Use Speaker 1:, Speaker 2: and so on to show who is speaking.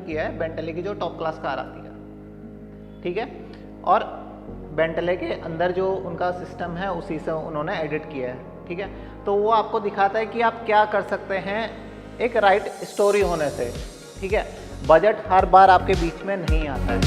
Speaker 1: किया है बेंटले की जो टॉप क्लास कार आती है, ठीक है। और बेंटले के अंदर जो उनका सिस्टम है उसी से उन्होंने एडिट किया है, ठीक है। तो वो आपको दिखाता है कि आप क्या कर सकते हैं एक राइट स्टोरी होने से, ठीक है। बजट हर बार आपके बीच में नहीं आता है।